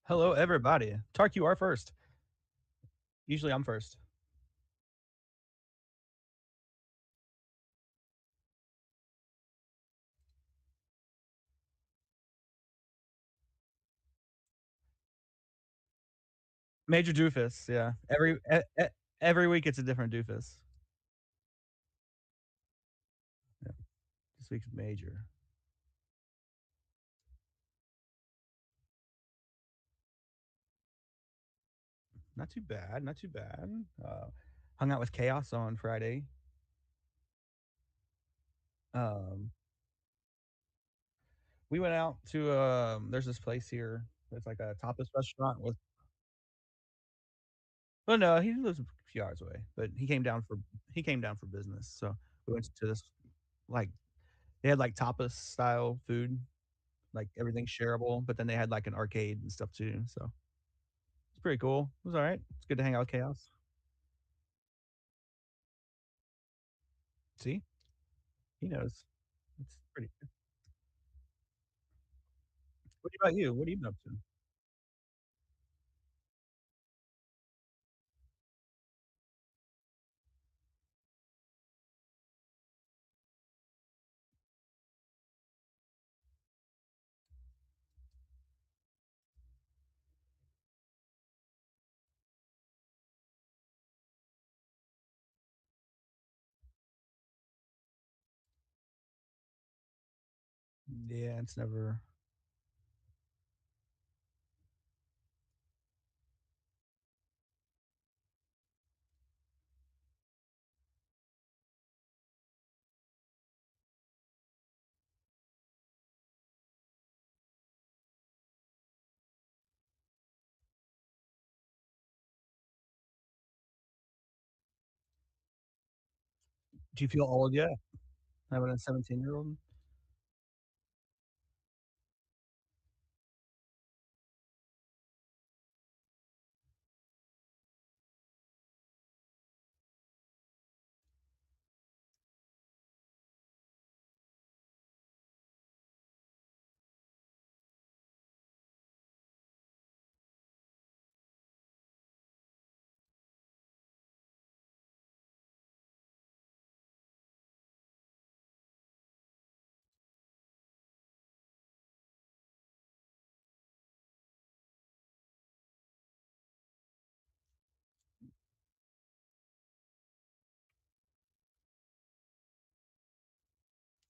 Hello, everybody. Tark, you are first. Usually I'm first. Major doofus, yeah. Every week it's a different doofus. Yeah. This week's major. Not too bad, not too bad. Hung out with Chaos on Friday. Um, we went out to there's this place here. It's like a tapas restaurant with well no, he lives a few hours away, but he came down for business. So we went to this like they had like tapas style food, like everything shareable, but then they had like an arcade and stuff too. So it's pretty cool. It was alright. It's good to hang out with Chaos. See? He knows. It's pretty good. What about you? What have you been up to? Yeah, it's never do you feel old yet? Having a 17-year-old?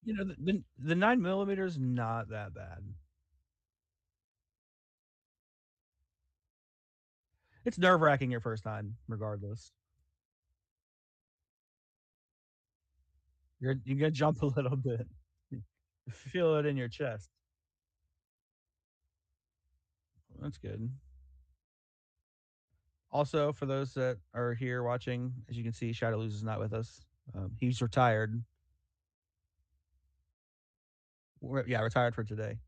You know, the 9 millimeter's not that bad. It's nerve-wracking your first time regardless. You're gonna jump a little bit. Feel it in your chest. That's good. Also, for those that are here watching, as you can see, Shadowlose is not with us. He's retired. Yeah, retired for today.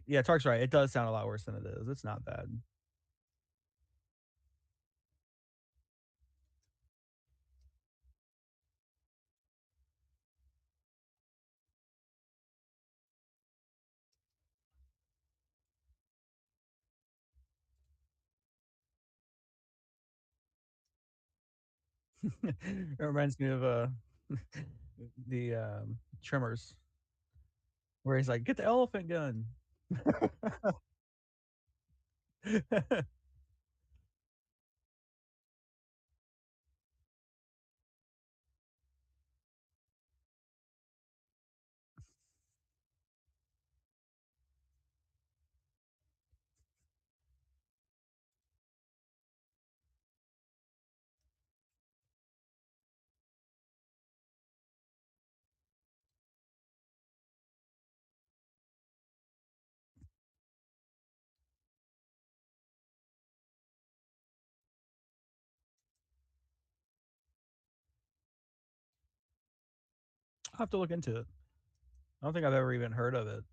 Yeah, Tark's right. It does sound a lot worse than it is. It's not bad. It reminds me of the Tremors, where he's like, "Get the elephant gun." I'll have to look into it. I don't think I've ever even heard of it.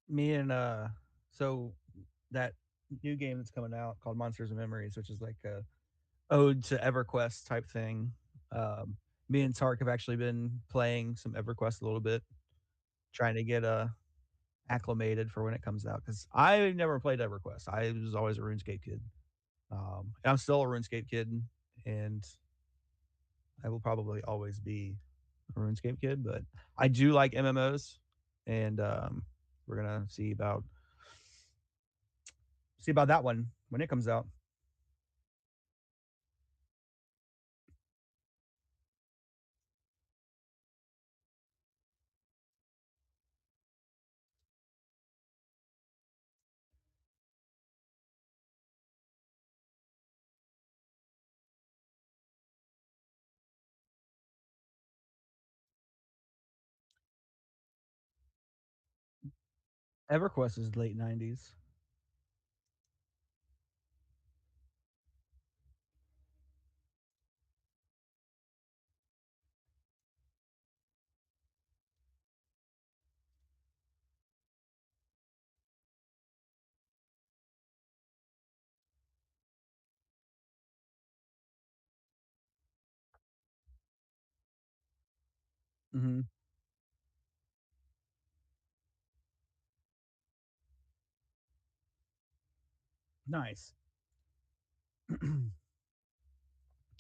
Me and so that new game that's coming out called Monsters and Memories, which is like a ode to EverQuest type thing. Um, Me and Tark have actually been playing some EverQuest a little bit, trying to get acclimated for when it comes out. Because I never played EverQuest. I was always a RuneScape kid. And I'm still a RuneScape kid, and I will probably always be a RuneScape kid. But I do like MMOs, and we're gonna see about that one when it comes out. EverQuest is late '90s. Mhm. Nice.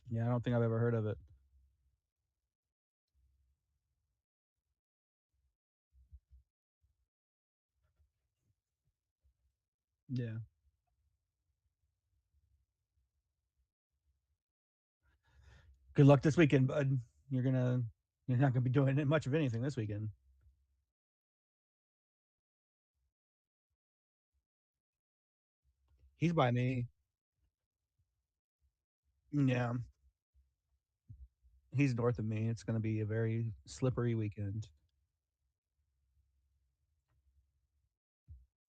Yeah, I don't think I've ever heard of it. Yeah. Good luck this weekend, bud. You're gonna you're not gonna be doing much of anything this weekend. He's by me. Yeah, he's north of me. It's gonna be a very slippery weekend.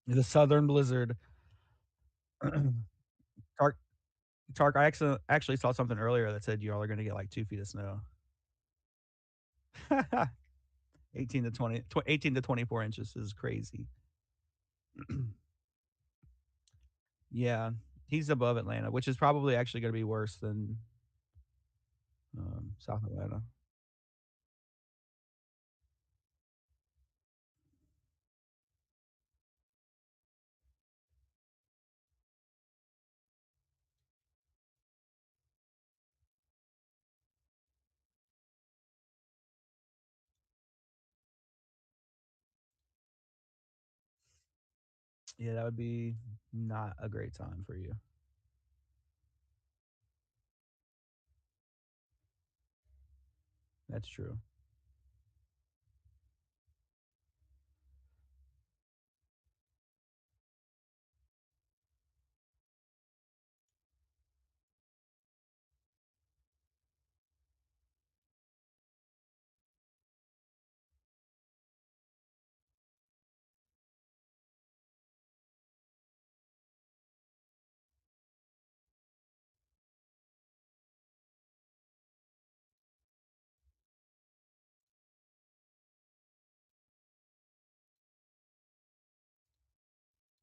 The southern blizzard. Tark, Tark. I actually saw something earlier that said y'all are gonna get like 2 feet of snow. 18 to 24 inches is crazy. Yeah, he's above Atlanta, which is probably actually gonna be worse than South Atlanta. Yeah, that would be not a great time for you. That's true.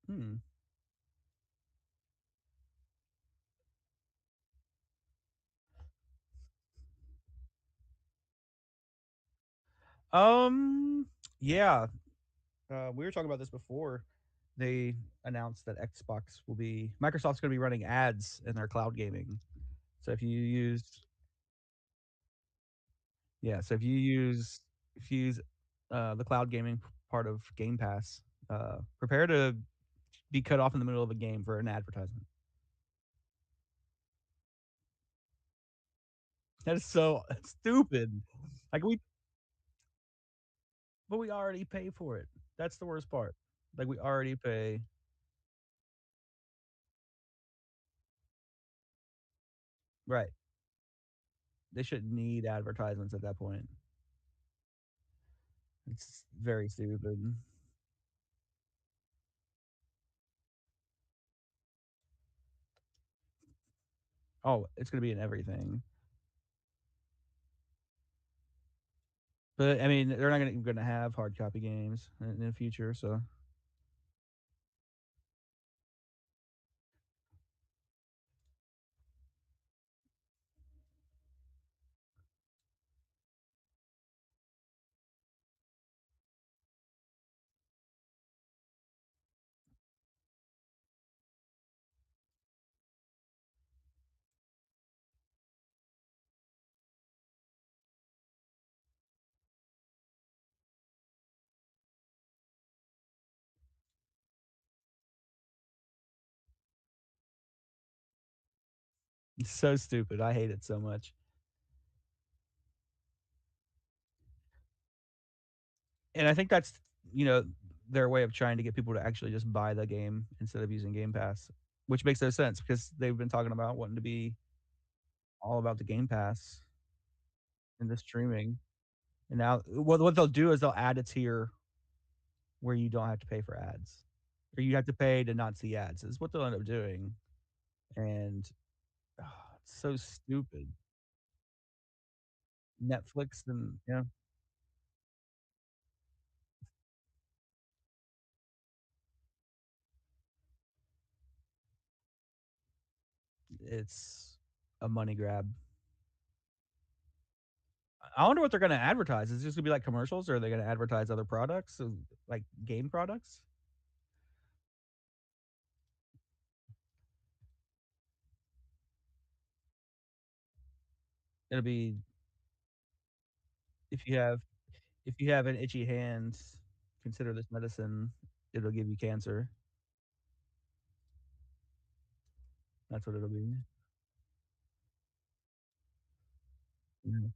Hmm. Um, yeah, we were talking about this before. They announced that Microsoft's going to be running ads in their cloud gaming. So if you use the cloud gaming part of Game Pass, prepare to be cut off in the middle of a game for an advertisement. That is so stupid. Like but we already pay for it. That's the worst part. Like we already pay. Right. They shouldn't need advertisements at that point. It's very stupid. Oh, it's gonna be in everything. But I mean, they're not gonna have hard copy games in the future, so It's so stupid. I hate it so much. And I think that's, you know, their way of trying to get people to actually just buy the game instead of using Game Pass, which makes no sense because they've been talking about wanting to be all about the Game Pass and the streaming. And now what they'll do is they'll add a tier where you don't have to pay for ads, or you have to pay to not see ads, is what they'll end up doing, and, it's so stupid. Netflix and yeah, it's a money grab. I wonder what they're gonna advertise. Is it just gonna be like commercials, or are they gonna advertise other products, like game products? It'll be if you have if you have an itchy hand, consider this medicine, it'll give you cancer. That's what it'll be. Yeah.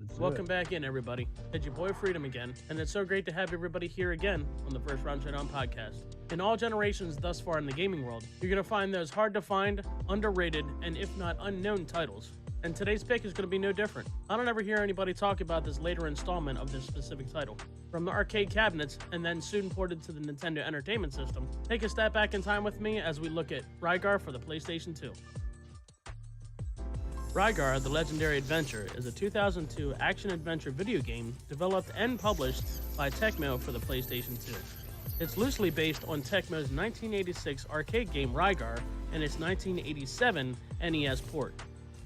Let's do it. Welcome back in, everybody. It's your boy Freedom again, and it's so great to have everybody here again on the First Round Showdown podcast. In all generations thus far in the gaming world, you're going to find those hard to find, underrated, and if not unknown titles. And today's pick is going to be no different. I don't ever hear anybody talk about this later installment of this specific title. From the arcade cabinets and then soon ported to the Nintendo Entertainment System, take a step back in time with me as we look at Rygar for the PlayStation 2. Rygar: The Legendary Adventure is a 2002 action-adventure video game developed and published by Tecmo for the PlayStation 2. It's loosely based on Tecmo's 1986 arcade game Rygar and its 1987 NES port.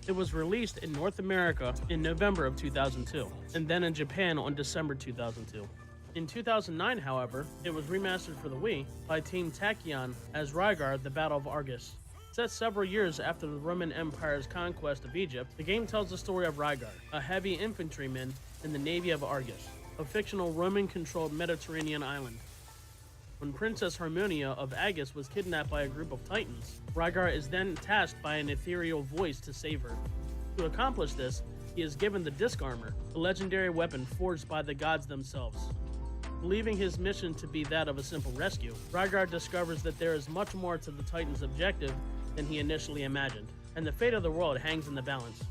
It was released in North America in November of 2002, and then in Japan on December 2002. In 2009, however, it was remastered for the Wii by Team Tachyon as Rygar: The Battle of Argus. Set several years after the Roman Empire's conquest of Egypt, the game tells the story of Rygar, a heavy infantryman in the navy of Argus, a fictional Roman-controlled Mediterranean island. When Princess Harmonia of Agus was kidnapped by a group of Titans, Rygar is then tasked by an ethereal voice to save her. To accomplish this, he is given the Disc Armor, a legendary weapon forged by the gods themselves. Believing his mission to be that of a simple rescue, Rygar discovers that there is much more to the Titan's objective than he initially imagined, and the fate of the world hangs in the balance.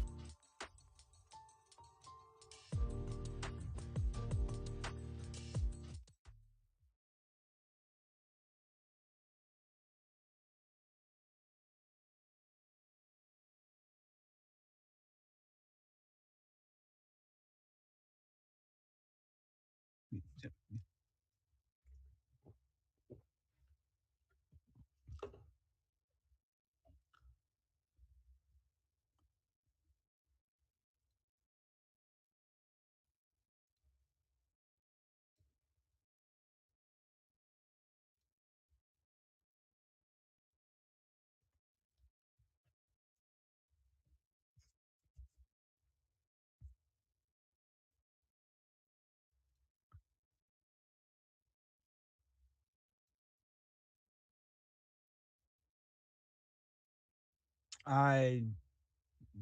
I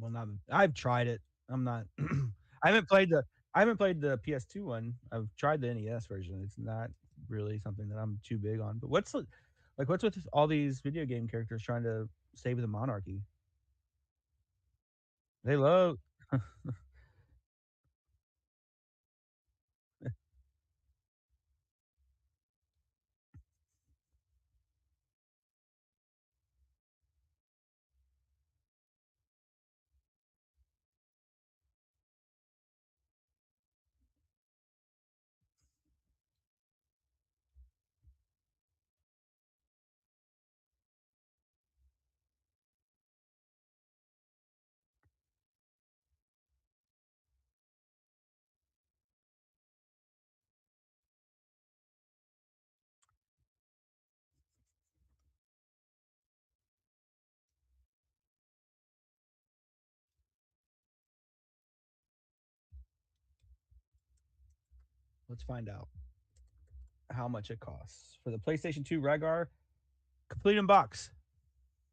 will not I've tried it. I'm not I haven't played the PS2 one. I've tried the NES version. It's not really something that I'm too big on. But what's with all these video game characters trying to save the monarchy? They love Let's find out how much it costs for the PlayStation 2 Rygar complete in box.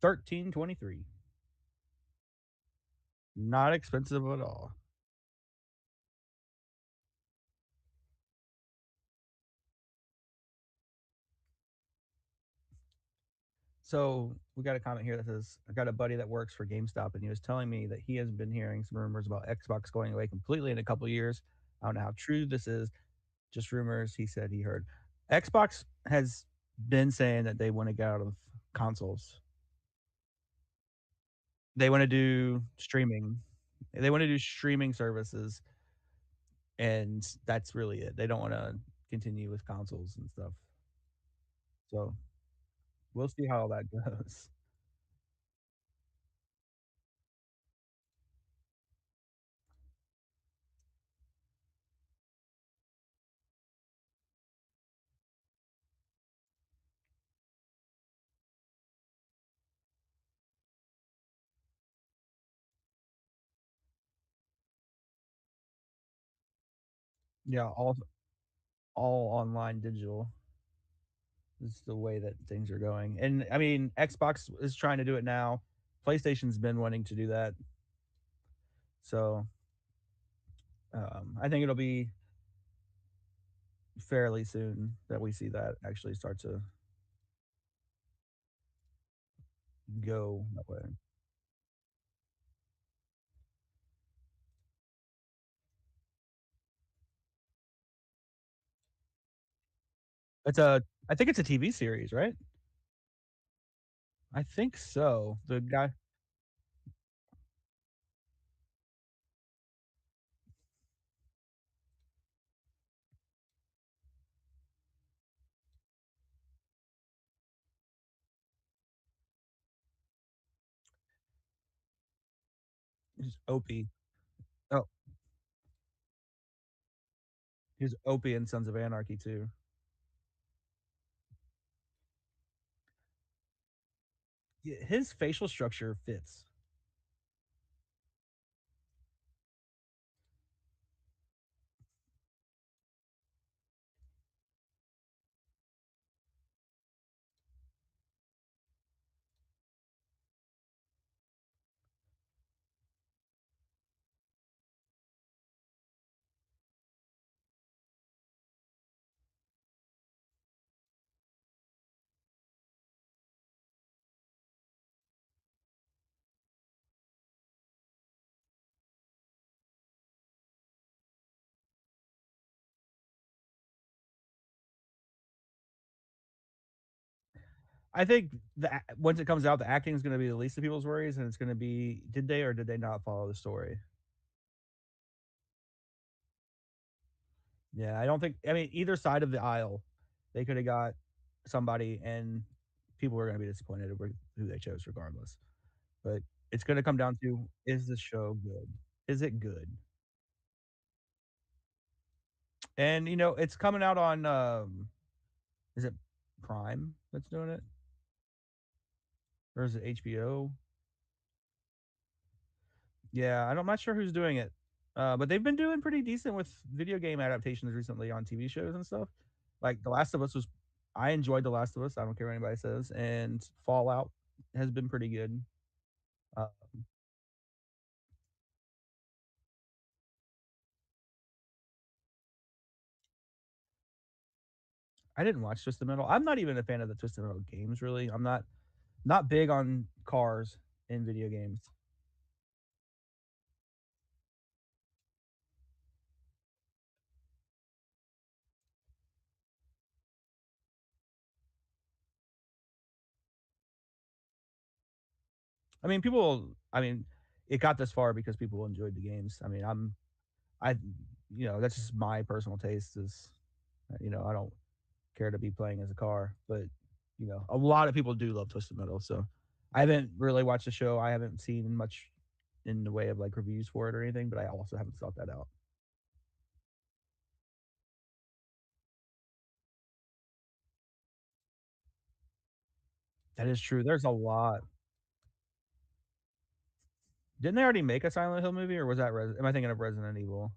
13.23. Not expensive at all. So we got a comment here that says, I got a buddy that works for GameStop and he was telling me that he has been hearing some rumors about Xbox going away completely in a couple of years. I don't know how true this is, just rumors he said he heard. Xbox has been saying that they want to get out of consoles. They want to do streaming. They want to do streaming services, and that's really it. They don't want to continue with consoles and stuff. So we'll see how that goes. Yeah, all online digital is the way that things are going. And I mean, Xbox is trying to do it now. PlayStation's been wanting to do that. So I think it'll be fairly soon that we see that actually start to go that way. It's a, I think it's a TV series, right? I think so. The guy is Opie. Oh, he's Opie in Sons of Anarchy too. Yeah, his facial structure fits. I think once it comes out, the acting is going to be the least of people's worries, and it's going to be did they or did they not follow the story? Yeah, I don't think. I mean, either side of the aisle, they could have got somebody, and people were going to be disappointed with who they chose, regardless. But it's going to come down to is the show good? Is it good? And it's coming out on is it Prime that's doing it, or is it HBO? Yeah, I'm not sure who's doing it, but they've been doing pretty decent with video game adaptations recently on TV shows and stuff. Like The Last of Us was, I enjoyed The Last of Us. I don't care what anybody says, and Fallout has been pretty good. Uh, I didn't watch Twisted Metal. I'm not even a fan of the Twisted Metal games, really. I'm not big on cars in video games. I mean, people. I mean, it got this far because people enjoyed the games. I mean, I, that's just my personal taste. Is, I don't care to be playing as a car, but a lot of people do love Twisted Metal. So I haven't really watched the show. I haven't seen much in the way of like reviews for it or anything, but I also haven't sought that out. That is true. There's a lot. Didn't they already make a Silent Hill movie, or was that? Am I thinking of Resident Evil?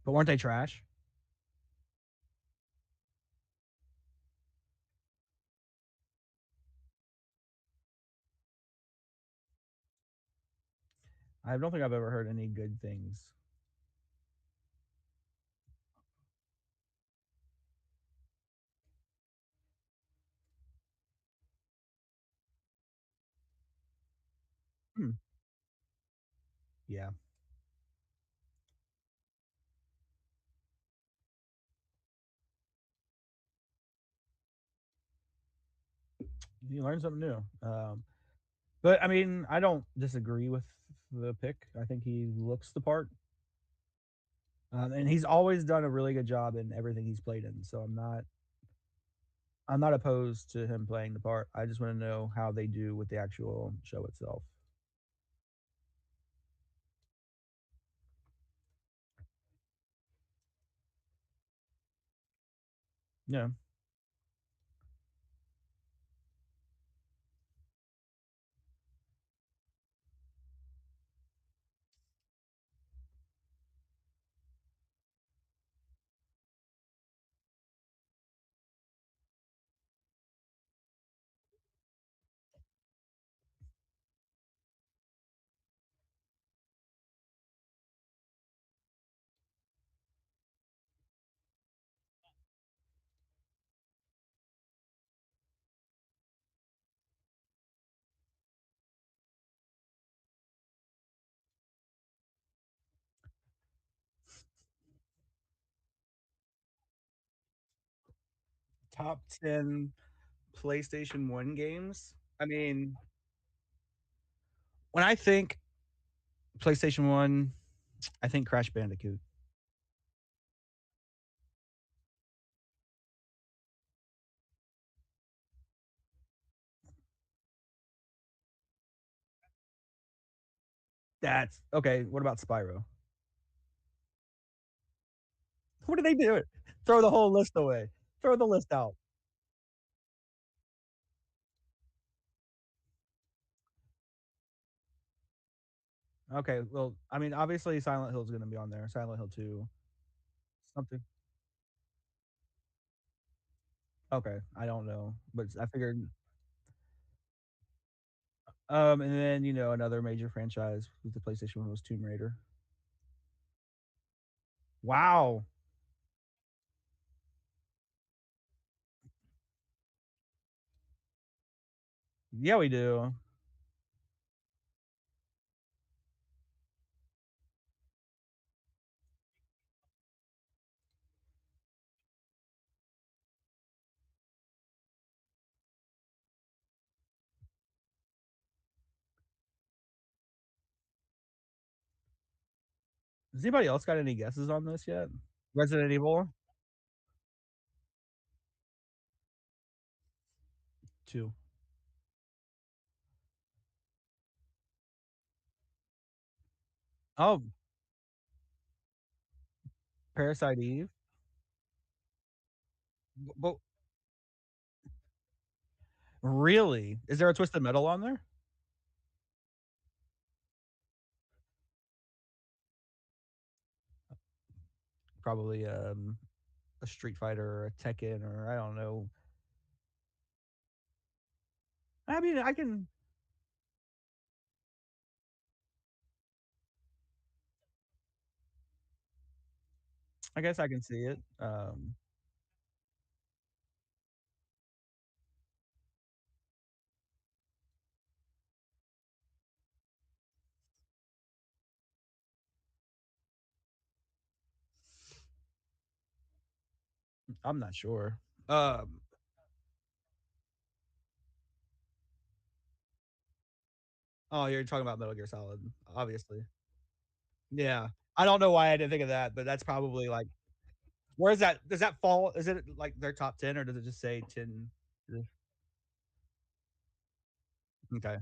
But weren't they trash? I don't think I've ever heard any good things. Hmm. Yeah. You learn something new. But I mean, I don't disagree with the pick. I think he looks the part. And he's always done a really good job in everything he's played in. So I'm not opposed to him playing the part. I just want to know how they do with the actual show itself. Yeah. Top 10 PlayStation 1 games. I mean, when I think PlayStation 1, I think Crash Bandicoot. That's okay. What about Spyro? What did they do? Throw the whole list away. Throw the list out. Okay, well, I mean, obviously Silent Hill is gonna be on there. Silent Hill 2, something. Okay, I don't know, but I figured. And then another major franchise with the PlayStation 1 was Tomb Raider. Wow. Yeah, we do. Has anybody else got any guesses on this yet? Resident Evil 2. Oh, Parasite Eve. But really? Is there a Twisted Metal on there? Probably a Street Fighter or a Tekken or I don't know. I mean, I guess I can see it. I'm not sure. Um, oh, you're talking about Metal Gear Solid, obviously. Yeah. I don't know why I didn't think of that, but that's probably like where is that does that fall is it like their top 10 or does it just say 10? Okay.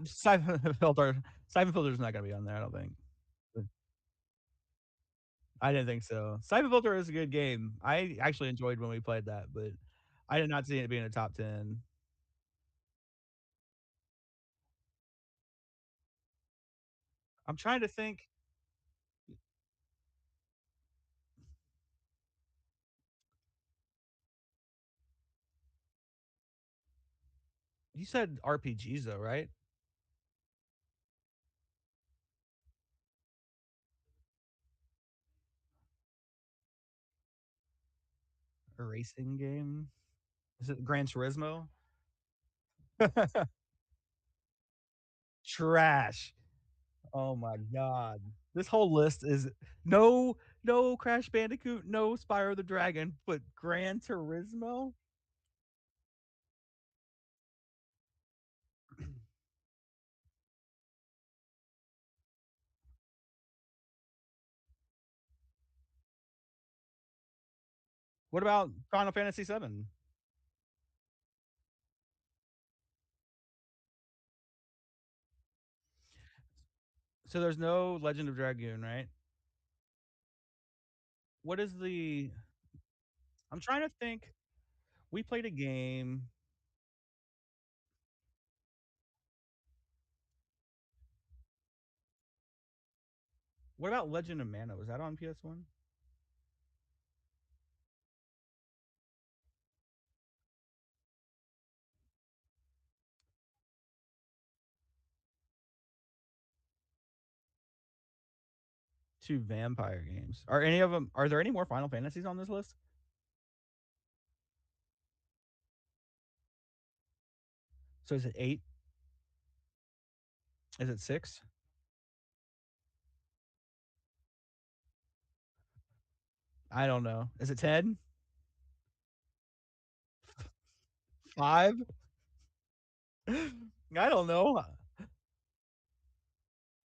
Siphon Filter Siphon Filter's not gonna be on there, I don't think. I didn't think so. Siphon Filter is a good game. I actually enjoyed when we played that, but I did not see it being a top 10. I'm trying to think. You said RPGs though, right? A racing game? Is it Gran Turismo? Trash. Oh my god. This whole list is no Crash Bandicoot, no Spyro the Dragon, but Gran Turismo? What about Final Fantasy VII? So there's no Legend of Dragoon, right? What is the I'm trying to think. We played a game. What about Legend of Mana? Was that on PS1? 2 vampire games. Are any of them? Are there any more Final Fantasies on this list? So is it 8? Is it 6? I don't know. Is it 10? 5? I don't know.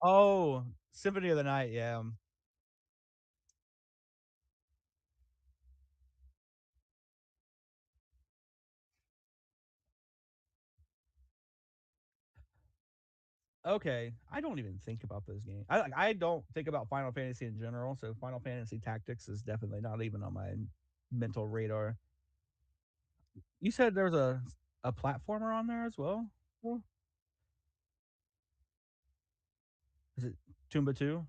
Oh, Symphony of the Night, yeah. Okay, I don't even think about those games. I don't think about Final Fantasy in general, so Final Fantasy Tactics is definitely not even on my mental radar. You said there was a platformer on there as well? Well, is it Tomba 2?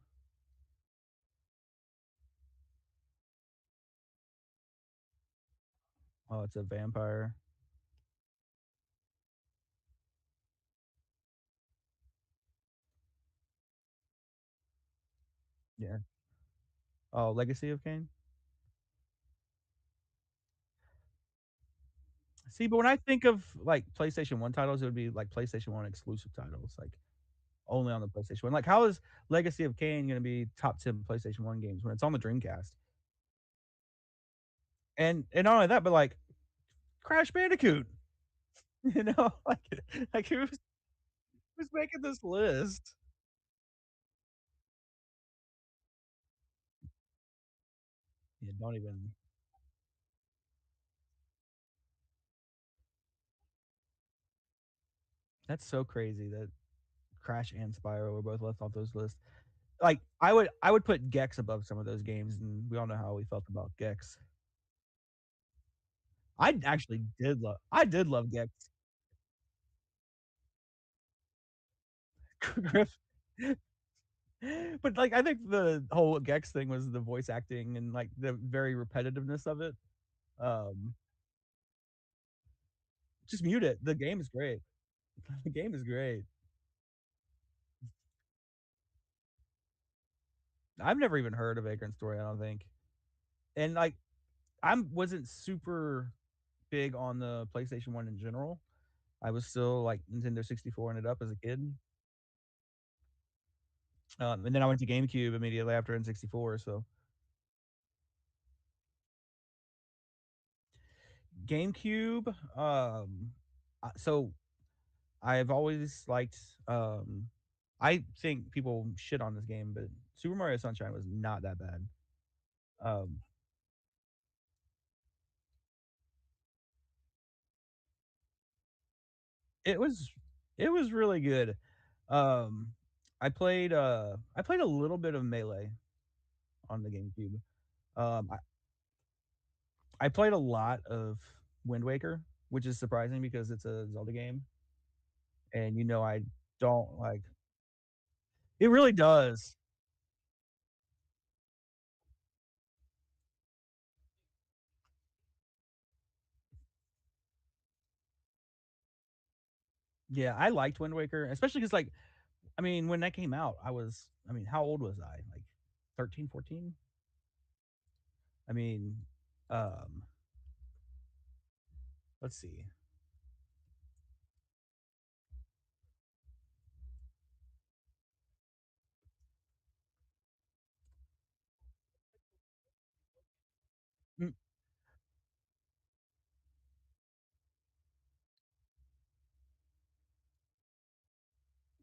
Oh, it's a vampire. Yeah. Oh, Legacy of Kain? See, but when I think of, like, PlayStation 1 titles, it would be, like, PlayStation 1 exclusive titles, like, only on the PlayStation 1. Like, how is Legacy of Kain gonna be top 10 PlayStation 1 games when it's on the Dreamcast? And not only that, but, like, Crash Bandicoot, you know? Like, who's making this list? Yeah, don't even that's so crazy that Crash and Spyro were both left off those lists. Like, I would put Gex above some of those games, and we all know how we felt about Gex. I did love Gex. Griff but, like, I think the whole Gex thing was the voice acting and, like, the very repetitiveness of it. Um, just mute it. The game is great. The game is great. I've never even heard of Vagrant Story, I don't think. And, like, wasn't super big on the PlayStation 1 in general. I was still, like, Nintendo 64 and it up as a kid. And then I went to GameCube immediately after N64, so GameCube, so I've always liked, I think people shit on this game, but Super Mario Sunshine was not that bad. Um, it was it was really good. Um, I played a little bit of Melee on the GameCube. I played a lot of Wind Waker, which is surprising because it's a Zelda game, and, I don't like It really does. Yeah, I liked Wind Waker, especially because like, I mean, when that came out, I mean, how old was I? Like 13, 14. I mean, um, let's see. Mm,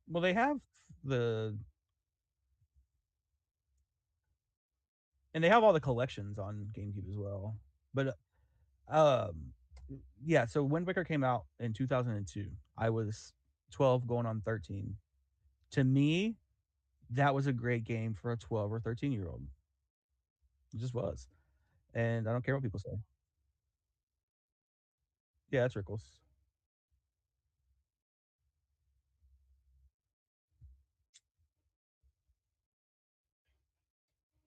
well, they have the and they have all the collections on GameCube as well. But um, yeah, so Wind Waker came out in 2002. I was 12 going on 13. To me, that was a great game for a 12 or 13-year-old. It just was. And I don't care what people say. Yeah, it's Rickles.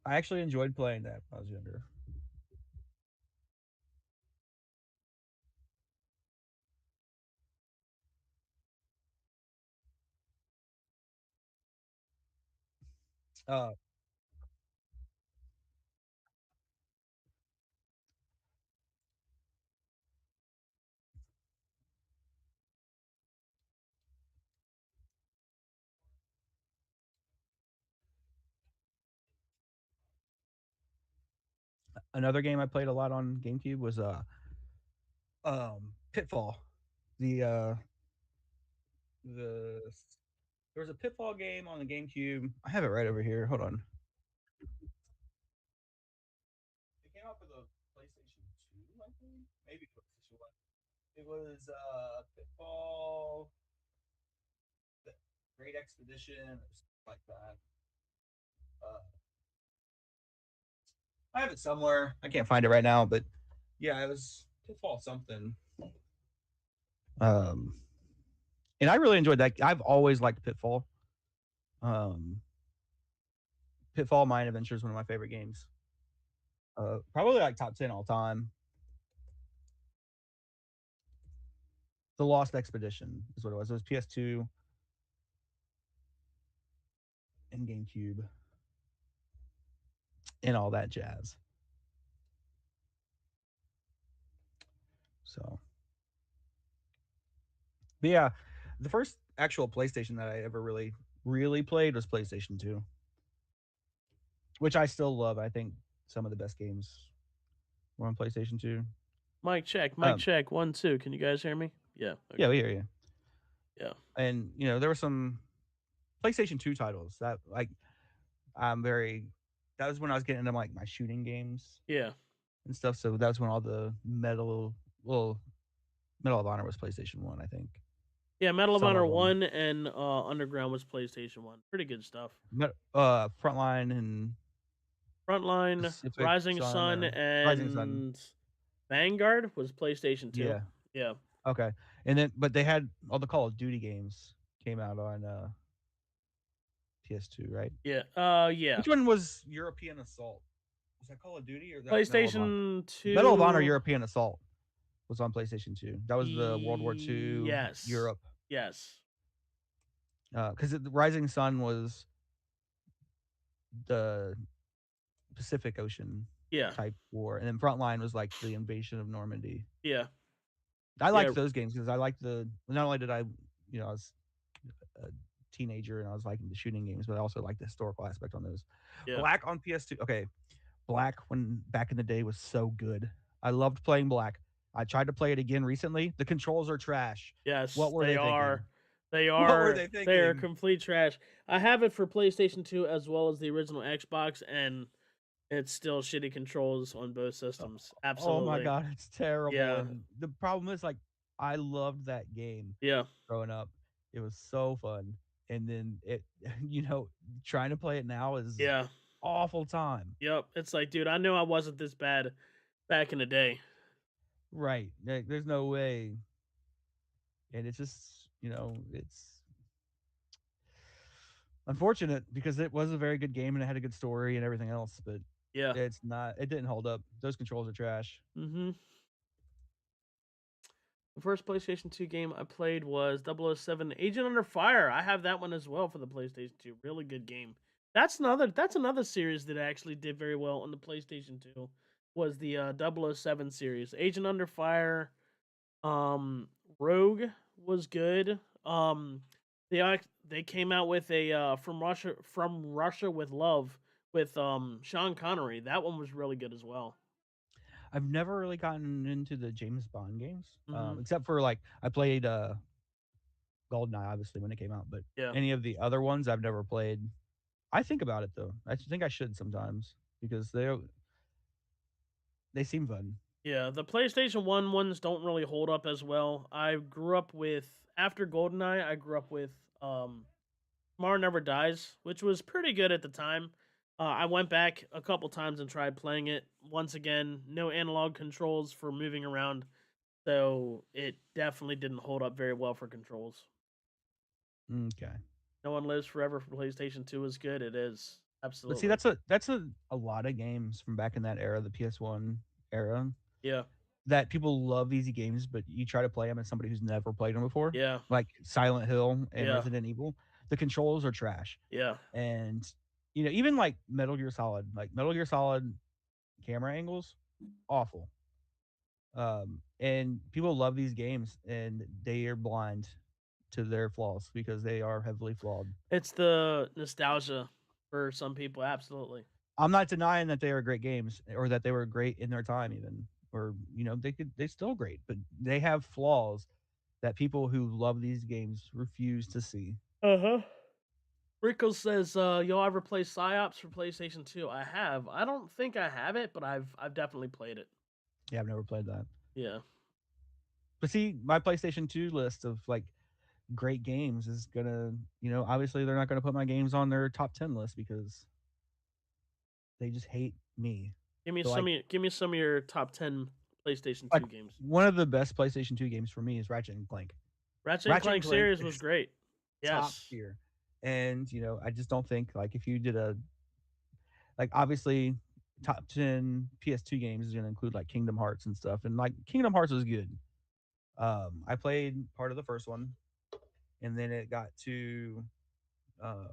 I actually enjoyed playing that when I was younger. Uh, another game I played a lot on GameCube was Pitfall. The the there was a Pitfall game on the GameCube. I have it right over here. Hold on. It came out for the PlayStation 2, I think. Maybe PlayStation 1. It was Pitfall, the Great Expedition, or something like that. Uh, I have it somewhere. I can't find it right now, but yeah, it was Pitfall something. Um, and I really enjoyed that. I've always liked Pitfall. Um, Pitfall Mine Adventure is one of my favorite games. Probably like top 10 all time. The Lost Expedition is what it was. It was PS2 and GameCube and all that jazz. So, but yeah, the first actual PlayStation that I ever really played was PlayStation 2, which I still love. I think some of the best games were on PlayStation 2. Mic check, mic Um, check. 1, 2. Can you guys hear me? Yeah. yeah, Okay. we hear you. Yeah. And there were some PlayStation 2 titles that like I'm very. That was when I was getting into like my shooting games Yeah. and stuff. So that was when all the well, Medal of Honor was PlayStation 1, I think. Yeah. Medal of Some Honor of them. 1 and Underground was PlayStation 1. Pretty good stuff. Frontline and Frontline, Pacific Rising Sun Sun, or Rising Sun. and Vanguard was PlayStation 2. Yeah. Yeah. Okay. And then, but they had all the Call of Duty games came out on PS2, right? Yeah. Yeah. Which one was European Assault? Was that Call of Duty or that Medal of Honor? PlayStation Medal of Honor 2. European Assault was on PlayStation 2. That was the World War II Yes. Europe. Yes. Because the Rising Sun was the Pacific Ocean Yeah. type war, and then Frontline was like the invasion of Normandy. Yeah. I Yeah. liked those games because I liked the. Not only did I was a teenager and I was liking the shooting games, but I also liked the historical aspect on those. Yeah. Black on PS2. Okay, Black when back in the day was so good. I loved playing Black. I tried to play it again recently. The controls are trash. Yes, What were they they are. thinking? They What were are. they They are thinking? complete trash. I have it for PlayStation 2 as well as the original Xbox, and it's still shitty controls on both Oh, systems. oh my Absolutely. god, it's terrible. Yeah. And the problem is like I loved that game Yeah. growing up. It was so fun. And then it trying to play it now is Yeah. awful time. Yep. It's like, dude, I know I wasn't this bad back in the day. Right. There's no way. And it's just, it's Unfortunate because it was a very good game and it had a good story and everything else, but Yeah. it didn't hold up. Those controls are trash. Mm-hmm. The first PlayStation 2 game I played was 007 Agent Under Fire. I have that one as well for the PlayStation 2. Really good game. That's another series that actually did very well on the PlayStation 2 was the 007 series. Agent Under Fire, um Rogue was good. They came out with a From Russia with Love with Sean Connery. That one was really good as well. I've never really gotten into the James Bond games, Mhm. except for like I played GoldenEye obviously when it came out, but Yeah. any of the other ones I've never played. I think about it though. I think I should sometimes because they seem fun. Yeah, the PlayStation 1 ones don't really hold up as well. I grew up with after GoldenEye, I grew up with Tomorrow Never Dies, which was pretty good at the time. I went back a couple times and tried playing it. Once again, no analog controls for moving around, so it definitely didn't hold up very well for controls. Okay. No One Lives Forever for PlayStation 2 is good. It is. But see, Absolutely. that's a lot of games from back in that era, the PS1 era, Yeah. that people love easy games, but you try to play them as somebody who's never played them before, Yeah. like Silent Hill and Yeah. Resident Evil. The controls are trash, Yeah. and even like Metal Gear Solid camera angles, awful. And people love these games, and they are blind to their flaws because they are heavily flawed. It's the nostalgia for some people, absolutely. I'm not denying that they are great games or that they were great in their time even, or they still great, but they have flaws that people who love these games refuse to see. Uh-huh. Rico says, "Y'all ever play Psyops for PlayStation 2?" I have. I don't think I have it, but I've definitely played it. Yeah, I've never played that. Yeah. But see, my PlayStation 2 list of like great games is gonna, obviously they're not gonna put my games on their top 10 list because they just hate me. So Give me some of your top 10 PlayStation like 2 games. one of the best PlayStation 2 games for me is Ratchet and Clank. Ratchet and Ratchet and Clank Clank series was is great. top Yes. tier. And, I just don't think like if you did like obviously top 10 PS2 games is going to include like Kingdom Hearts and stuff. And like Kingdom Hearts was good. I played part of the first one and then it got to um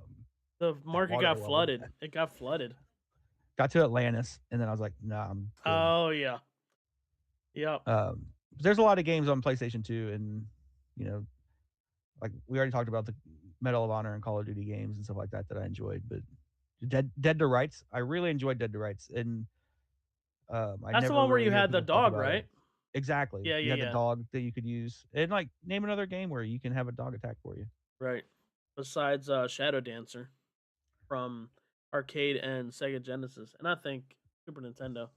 The that market water got level. flooded. It got flooded. Got to Atlantis and then I was like, nah, I'm good. Oh yeah. Yep. There's a lot of games on PlayStation 2 and you know, like we already talked about the Medal of Honor and Call of Duty games and stuff like that I enjoyed, but Dead to Rights, I really enjoyed Dead to Rights, and I That's the never one where really you hear had the people talk dog, about it. right? Exactly, Yeah, you yeah, had the yeah. dog that you could use, and like name another game where you can have a dog attack for you. Right. Besides Shadow Dancer from arcade and Sega Genesis, and I think Super Nintendo.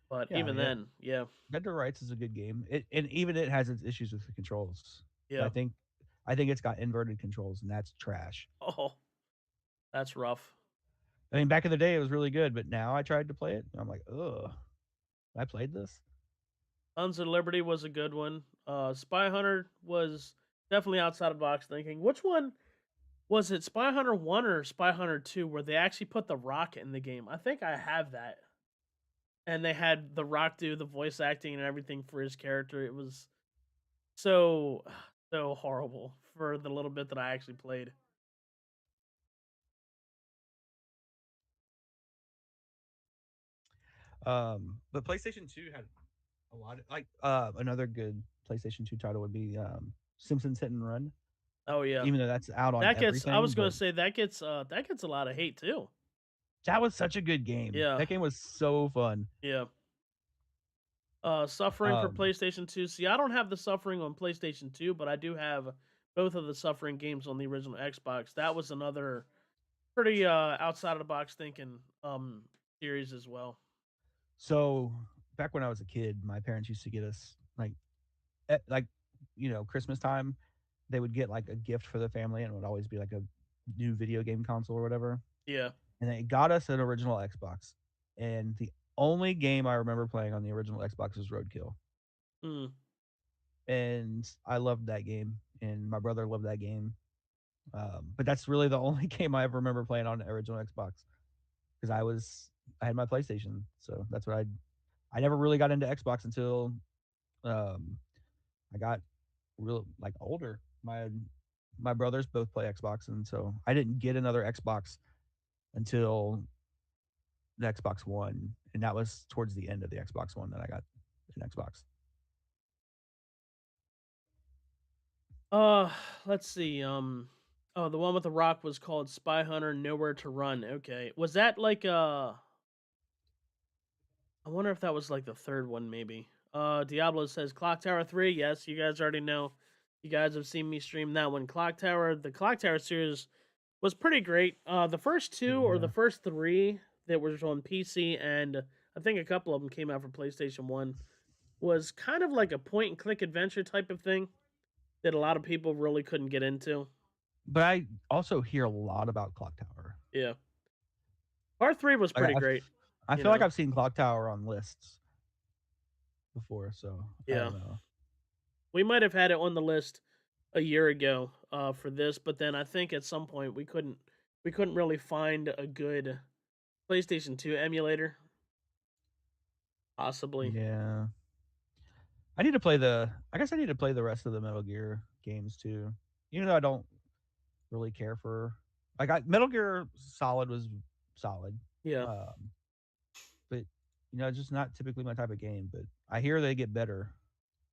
But Yeah, even then, yeah, Dead to Rights is a good game. And even it has its issues with the controls. yeah. I think it's got inverted controls, and that's trash. Oh, that's rough. I mean, back in the day, it was really good, but now I tried to play it, and I'm like, ugh, I played this. Sons of Liberty was a good one. Spy Hunter was definitely outside of box thinking. Which one was it? Spy Hunter 1 or Spy Hunter 2 where they actually put The Rock in the game? I think I have that. And they had The Rock do the voice acting and everything for his character. It was so so horrible for the little bit that I actually played. But PlayStation 2 had a lot of like another good PlayStation 2 title would be Simpsons Hit and Run, Oh yeah. even though that's out on That gets I everything, was going but to say that gets a lot of hate too. that was such a good game. Yeah. That game was so fun. Yeah. Suffering for Um, PlayStation 2. See, I don't have the Suffering on PlayStation 2, but I do have both of the Suffering games on the original Xbox. That was another pretty outside of the box thinking series as well. so back when I was a kid, my parents used to get us like Christmas time, they would get like a gift for the family, and it would always be like a new video game console or whatever. Yeah. And they got us an original Xbox, and the only game I remember playing on the original Xbox was Roadkill. Mm. And I loved that game, and my brother loved that game. But that's really the only game I ever remember playing on the original Xbox because I had my PlayStation, so that's what I never really got into Xbox until um, I got real like older. My brothers both play Xbox, and so I didn't get another Xbox until the Xbox One, and that was towards the end of the Xbox One that I got an Xbox. Uh, let's see. Oh, the one with the rock was called Spy Hunter Nowhere to Run. Okay. Was that like I wonder if that was like the third one maybe. Diablo says Clock Tower 3. Yes, you guys already know. You guys have seen me stream that one. The Clock Tower series was pretty great. The first two or the Yeah, first three that was on PC and I think a couple of them came out for PlayStation 1 was kind of like a point and click adventure type of thing that a lot of people really couldn't get into. but I also hear a lot about Clock Tower. Yeah. Part 3 was Like pretty great, I you feel like know. I've seen Clock Tower on lists before, so I Yeah. don't know. We might have had it on the list a year ago for this, but then I think at some point we couldn't really find a good PlayStation 2 emulator, possibly. Yeah, I need to play the. I guess I need to play the rest of the Metal Gear games too. Even though I don't really care for Metal Gear Solid was solid, Yeah. um, but just not typically my type of game. But I hear they get better,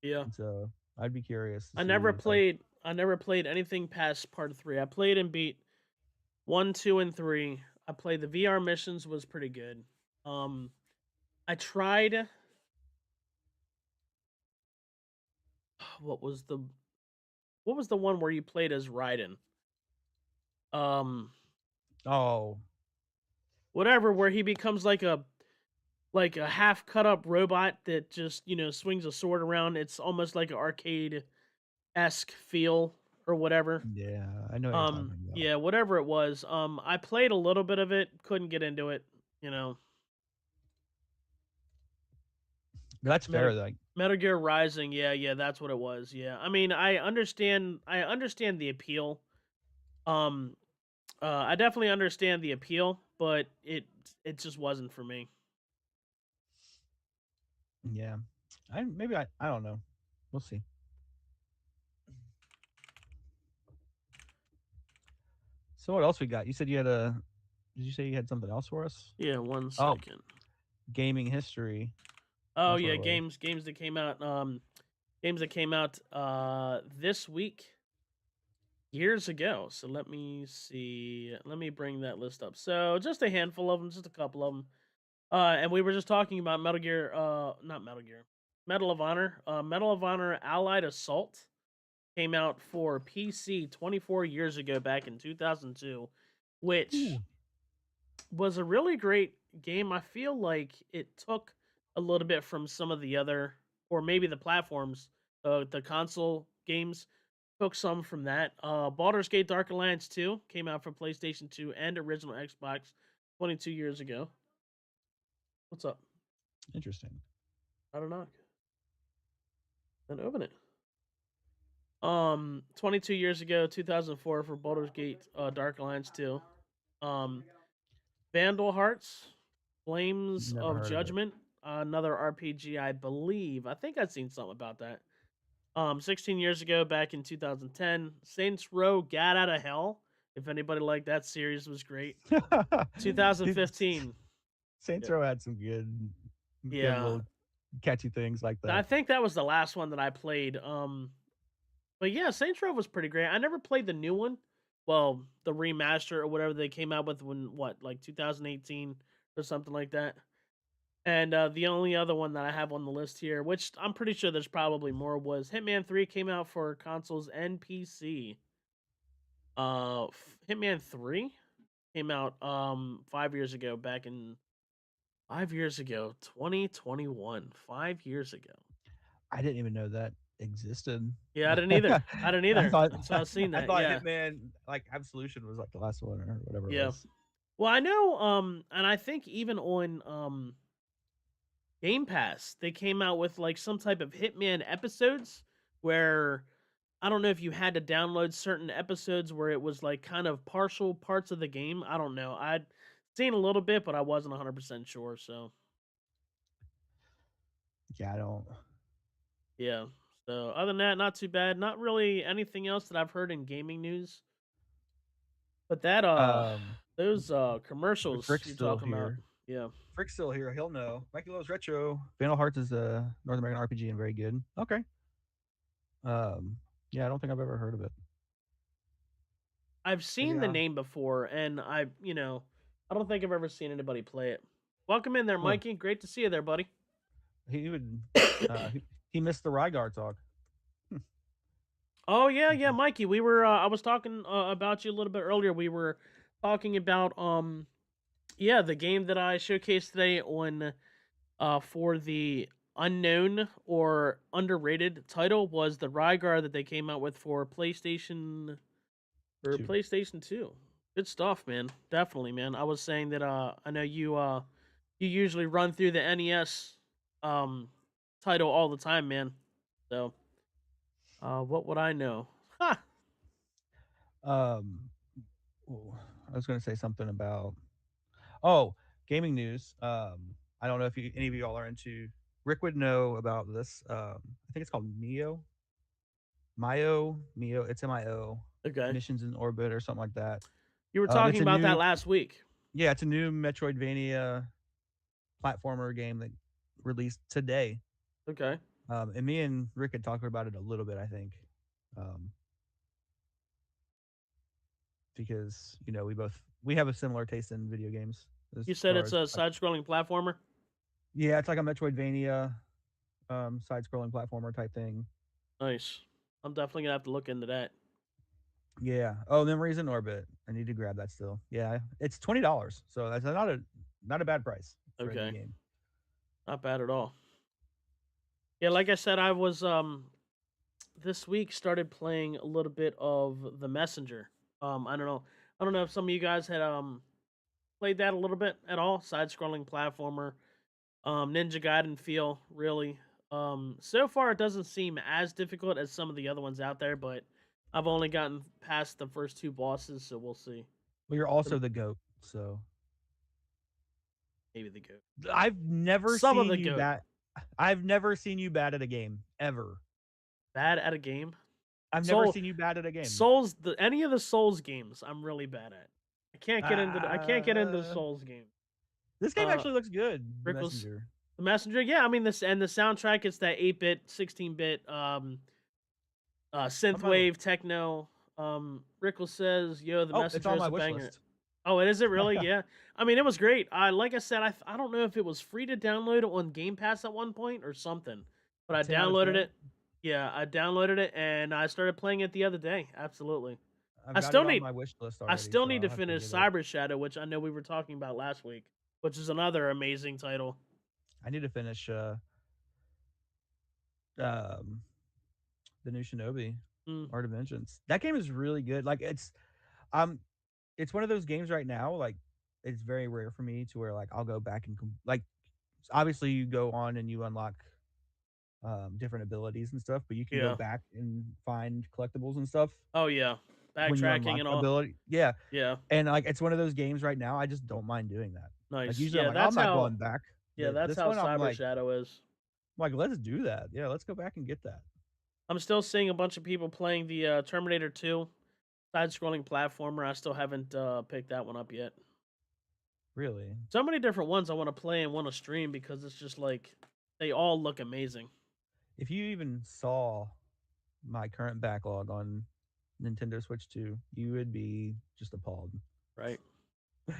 Yeah. and so I'd be curious to I see never if I. played I never played anything past part 3. I played and beat 1, 2 and 3. I played the VR missions was pretty good. Um I tried what was the what was the one where you played as Raiden? Um Oh, Whatever where he becomes like a half cut up robot that just, swings a sword around. It's almost like an arcade esque feel or whatever. yeah, I know what you're talking about. Yeah, whatever it was. I played a little bit of it, couldn't get into it, you know. But that's Metal fair. Like, Metal Gear Rising, yeah, yeah, that's what it was. Yeah. I mean, I understand the appeal. Um I definitely understand the appeal, but it just wasn't for me. yeah, I don't know. We'll see. So what else we got? You said you had a. Did you say you had something else for us? Yeah, one Oh, second. gaming history. Oh That's what yeah, it was. games that came out this week years ago. So let me see. Let me bring that list up. So just a handful of them, just a couple of them. And we were just talking about Metal Gear not Metal Gear. Medal of Honor. Medal of Honor Allied Assault came out for PC 24 years ago back in 2002, which Ooh. was a really great game. I feel like it took a little bit from some of the other, or maybe the platforms, the console games took some from that. Baldur's Gate Dark Alliance 2 came out for PlayStation 2 and original Xbox 22 years ago. What's up? Interesting. I don't know. Then open it. 22 years ago, 2004 for Baldur's Gate Dark Alliance 2. Um, Vandal Hearts, Flames Never of heard of it. Judgment, another RPG, I believe. I think I'd seen something about that. 16 years ago, back in 2010, Saints Row: Gat Out of Hell. If anybody liked that series, was great. Dude, 2015. Saints Yeah. Row had some good Yeah, little catchy things like I that. think that was the last one that I played. But yeah, Saints Row was pretty great. I never played the new one. Well, the remaster or whatever they came out with when like 2018 or something like that. And the only other one that I have on the list here, which I'm pretty sure there's probably more, was Hitman 3 came out for consoles and PC. Hitman 3 came out 5 years ago, 2021, 5 years ago. I didn't even know that existed. Yeah, I didn't either. I didn't I either thought until I seen I that. thought Yeah. Hitman like Absolution was like the last one or whatever it Yeah. was. Well, I know and I think even on Game Pass, they came out with like some type of Hitman episodes where I don't know if you had to download certain episodes where it was like kind of partial parts of the game. I don't know. I'd seen a little bit, but I wasn't 100% sure. So Yeah, I don't. yeah. So other than that, not too bad. Not really anything else that I've heard in gaming news. But that Um, those commercials Frick's you're still talking about, here. yeah. Frick's still here. He'll know. Mikey loves retro. Vandal Hearts is a North American RPG and very good. Okay. Um, yeah, I don't think I've ever heard of it. I've But seen the yeah, name before, and I don't think I've ever seen anybody play it. Welcome in there, huh. Mikey. Great to see you there, buddy. He would. He missed the Rygar talk. Oh yeah, yeah, Mikey. We were I was talking about you a little bit earlier. We were talking about yeah, the game that I showcased today on for the unknown or underrated title was the Rygar that they came out with for Two. PlayStation 2. Good stuff, man. Definitely, man. I was saying that I know you usually run through the NES um title all the time, man. So, what would I know? Ha! Um, I was going to say something about. Oh, gaming news. I don't know if any of you all are into. Rick would know about this. I think it's called Mio. Mio. It's MIO. Okay. Missions in Orbit or something like that. You were talking It's a about that new. last week. Yeah, it's a new Metroidvania platformer game that released today. Okay. And me and Rick had talked about it a little bit, I think, um, because we have a similar taste in video games as You said far it's as a like, side-scrolling platformer? yeah, it's like a Metroidvania side-scrolling platformer type thing. Nice. I'm definitely gonna have to look into that. Yeah. Oh, Memories in Orbit. I need to grab that still. Yeah, it's $20, so that's not a bad price for a new Okay. game. Not bad at all. Yeah, like I said, I was this week started playing a little bit of The Messenger. I don't know. I don't know if some of you guys had played that a little bit at all. Side-scrolling platformer. Ninja Gaiden feel, really. So far it doesn't seem as difficult as some of the other ones out there, but I've only gotten past the first two bosses, so we'll see. Well, you're But also the goat, so maybe the goat. I've never Some of seen the you goat. bad. I've never seen you bad at a game ever. Bad at a game. I've never Soul seen you bad at a game. Souls the any of the Souls games I'm really bad at. I can't get into the Uh, Souls game. this game Uh actually looks good. The Rickles Messenger. the Messenger, yeah, I mean this and the soundtrack is that 8-bit, 16-bit On my synthwave techno. Rickles says, "Yo, the Oh, it's Messenger on is my a wish banger." list. Oh, it is it really? Yeah. I mean, it was great. I like I said, I don't know if it was free to download on Game Pass at one point or something, but I 10 out of downloaded 10. it. Yeah, I downloaded it and I started playing it the other day. Absolutely. I've I got still it on need my wish list I already, still so need I'll to have to finish get it. Cyber Shadow, which I know we were talking about last week, which is another amazing title. I need to finish um the new Shinobi Mm, Art of Vengeance. That game is really good. Like um it's one of those games right now, like it's very rare for me to where like I'll go back and like obviously you go on and you unlock different abilities and stuff, but you can go yeah. back and find collectibles and stuff Oh yeah. when you Backtracking unlock and all. ability. Yeah. Yeah. And like it's one of those games right now, I just don't mind doing that. Like Nice. usually I'm like, oh, I'm not going back. Yeah, But that's this how one Cyber Shadow is. I'm like, let's do that. Yeah, let's go back and get that. I'm still seeing a bunch of people playing the Terminator 2 side-scrolling platformer. I still haven't picked that one up yet. Really. So many different ones I want to play and want to stream because it's just like they all look amazing, If you even saw my current backlog on Nintendo Switch 2, you would be just appalled. right?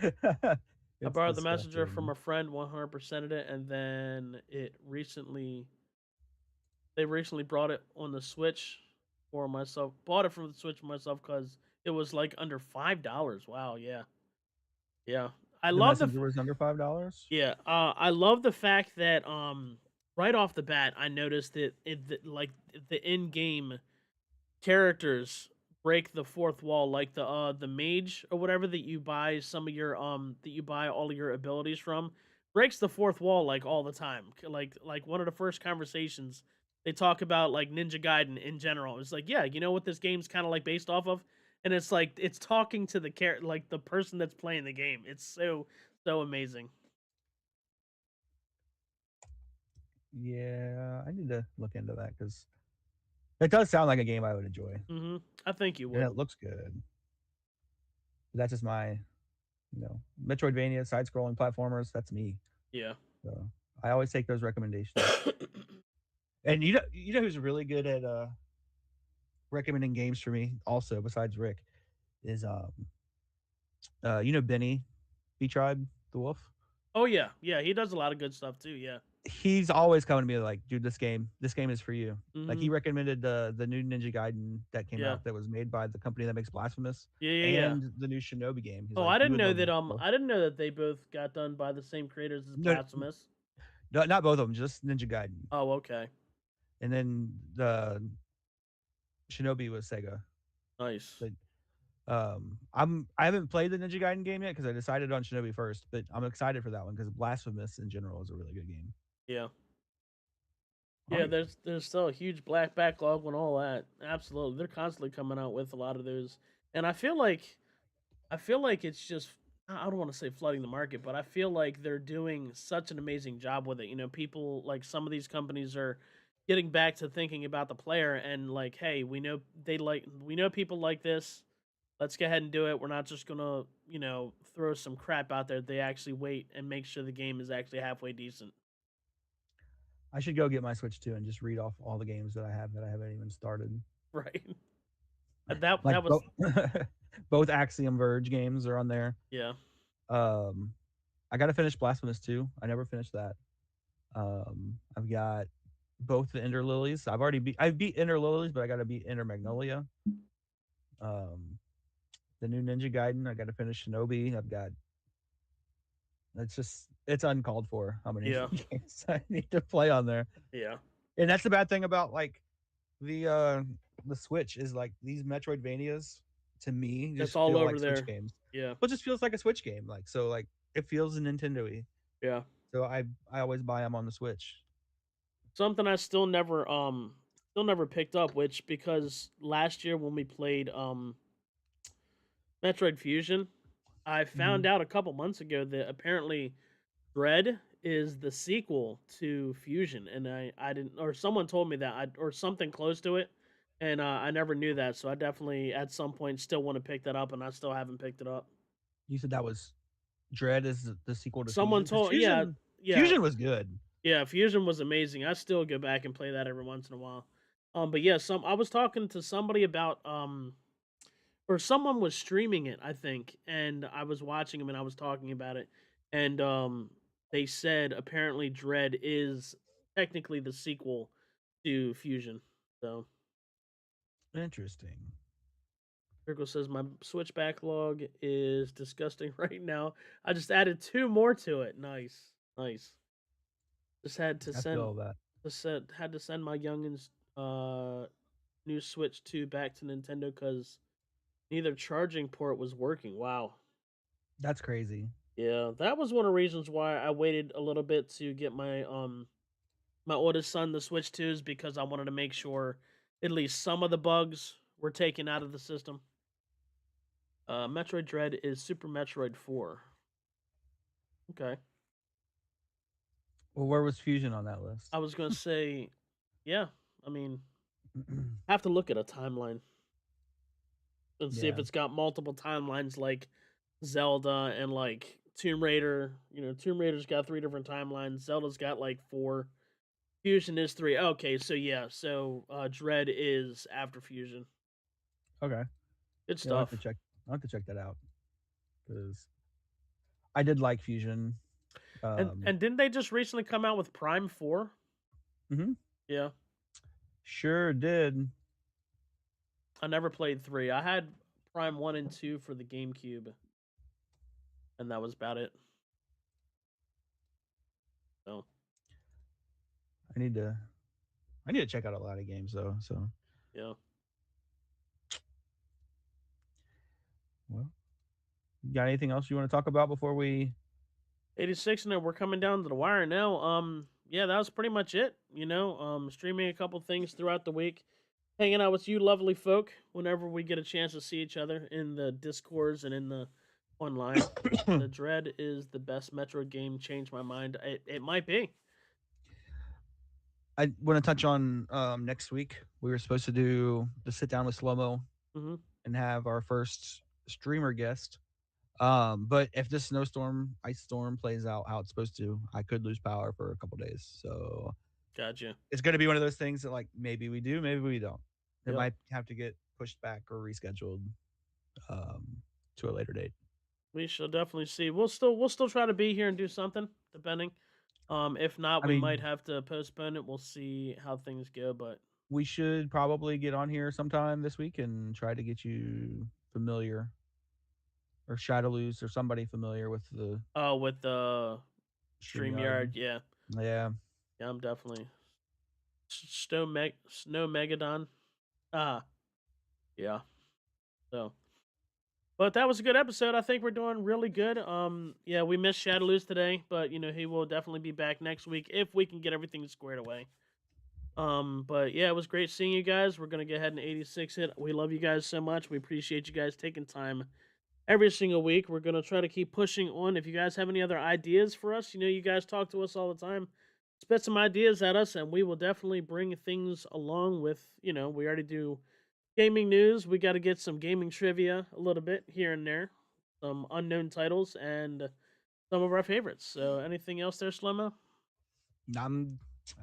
I It's borrowed the Messenger from disgusting. a friend, 100%ed it, and then they recently brought it on the Switch for myself. Bought it from the Switch for myself because it was like under $5. Wow, yeah, yeah. I The love Messenger was under $5. yeah. I love the fact that right off the bat, I noticed that like the in-game characters break the fourth wall, like the mage or whatever that you buy some of your that you buy all of your abilities from breaks the fourth wall like all the time. Like one of the first conversations they talk about like Ninja Gaiden in general. It's like, yeah, you know what this game's kind of like based off of, and it's like it's talking to the character, like the person that's playing the game. It's so amazing. Yeah, I need to look into that because it does sound like a game I would enjoy, I think you and would. it looks good. That's just my, Metroidvania side-scrolling platformers. That's me. Yeah. So I always take those recommendations. And you know who's really good at recommending games for me, also besides Rick, is Benny, B Tribe, the Wolf. Oh yeah, yeah. He does a lot of good stuff too. Yeah. He's always coming to me like, dude, this game is for you. Like hmm he recommended the new Ninja Gaiden that came Yeah. out that was made by the company that makes Blasphemous Yeah. Yeah. Yeah. and the new Shinobi game. He's Oh, like, I you didn't would know love that. this both. I didn't know that they both got done by the same creators as No, Blasphemous. no, not both of them, just Ninja Gaiden. Oh, okay. And then the Shinobi was Sega. Nice. But I haven't played the Ninja Gaiden game yet because I decided on Shinobi first, but I'm excited for that one because Blasphemous in general is a really good game. Yeah. All Yeah, right. there's still a huge black backlog on all that. Absolutely. They're constantly coming out with a lot of those. And I feel like it's just I don't want to say flooding the market, but I feel like they're doing such an amazing job with it. People like some of these companies are getting back to thinking about the player and like, hey, we know people like this. Let's go ahead and do it. We're not just gonna, throw some crap out there. They actually wait and make sure the game is actually halfway decent. I should go get my Switch too and just read off all the games that I have that I haven't even started. Right. That Like that was both Axiom Verge games are on there. yeah. Um, I got to finish Blasphemous 2. I never finished that. I've got both the Ender Lilies. I've beat Ender Lilies, but I got to beat Ender Magnolia. Um, the new Ninja Gaiden. I got to finish Shinobi. It's uncalled for how many Yeah. games I need to play on there. Yeah. And that's the bad thing about like the uh the Switch is like these Metroidvanias to me It's just all feel over like Switch there. games. Yeah. Well, it just feels like a Switch game. Like so like it feels Nintendo-y. Yeah. So I always buy them on the Switch. Something I still never picked up, which because last year when we played Metroid Fusion, I found Mhm. out a couple months ago that apparently Dread is the sequel to Fusion, and I didn't, or someone told me that, or something close to it, and I never knew that. So I definitely at some point still want to pick that up, and I still haven't picked it up. You said that was Dread is the sequel to Someone Fusion? Because told, yeah, yeah, Fusion was good. yeah. Fusion was amazing. I still go back and play that every once in a while. But yeah, I was talking to somebody about or someone was streaming it, I think, and I was watching him and I was talking about it, and they said apparently Dread is technically the sequel to Fusion. So Interesting. Circle says my Switch backlog is disgusting right now. I just added two more to it. Nice, nice. Just had to I send feel that. had to send my youngins new Switch 2 back to Nintendo because neither charging port was working. Wow. That's crazy. Yeah, that was one of the reasons why I waited a little bit to get my oldest son the Switch 2s because I wanted to make sure at least some of the bugs were taken out of the system. Metroid Dread is Super Metroid 4. Okay. Well, where was Fusion on that list? I was gonna say, yeah, I mean, I have to look at a timeline and see if Yeah. it's got multiple timelines like Zelda and like Tomb Raider. Tomb Raider's got three different timelines. Zelda's got like four. Fusion is three. Okay, so yeah, so Dread is after Fusion. Okay. Good Yeah, stuff. I'll have to check that out because I did like Fusion. And didn't they just recently come out with Prime 4? Mhm. Yeah. Sure did. I never played 3. I had Prime 1 and 2 for the GameCube, and that was about it. So, I need to I need to check out a lot of games though. So, yeah. well, you got anything else you want to talk about before we 86 and we're coming down to the wire now. yeah, that was pretty much it. Streaming a couple things throughout the week, hanging out with you lovely folk whenever we get a chance to see each other in the discords and in the online. The Dread is the best Metro game. Changed my mind. It might be. I want to touch on next week. We were supposed to do the sit down with Slow-Mo Hmm. and have our first streamer guest. But if this snowstorm, ice storm plays out how it's supposed to, I could lose power for a couple days. So Gotcha. it's going to be one of those things that like maybe we do, maybe we don't. It Yep. might have to get pushed back or rescheduled um, to a later date. We shall definitely see. We'll still try to be here and do something, depending. If not, I we might mean, have to postpone it. We'll see how things go. But we should probably get on here sometime this week and try to get you familiar or Shadowloose or somebody familiar with the with the StreamYard. StreamYard, yeah, Yeah. yeah, I'm definitely Snow Megadon. Ah, yeah. So, but that was a good episode. I think we're doing really good. Yeah, we missed Shadowloose today, but he will definitely be back next week if we can get everything squared away. But yeah, it was great seeing you guys. We're gonna go ahead and 86 it. We love you guys so much. We appreciate you guys taking time every single week. We're gonna try to keep pushing on. If you guys have any other ideas for us, you guys talk to us all the time. Spit some ideas at us, and we will definitely bring things along with. We already do gaming news. We got to get some gaming trivia a little bit here and there, some unknown titles, and some of our favorites. So, anything else there, Slimmo? I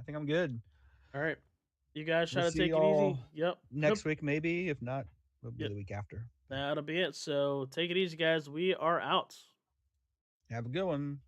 think I'm good. All right, you guys We'll try to see take it easy. y'all Yep. Yep. next week, maybe. If not, it'll be Yep. the week after. That'll be it. So, take it easy, guys. We are out. Have a good one.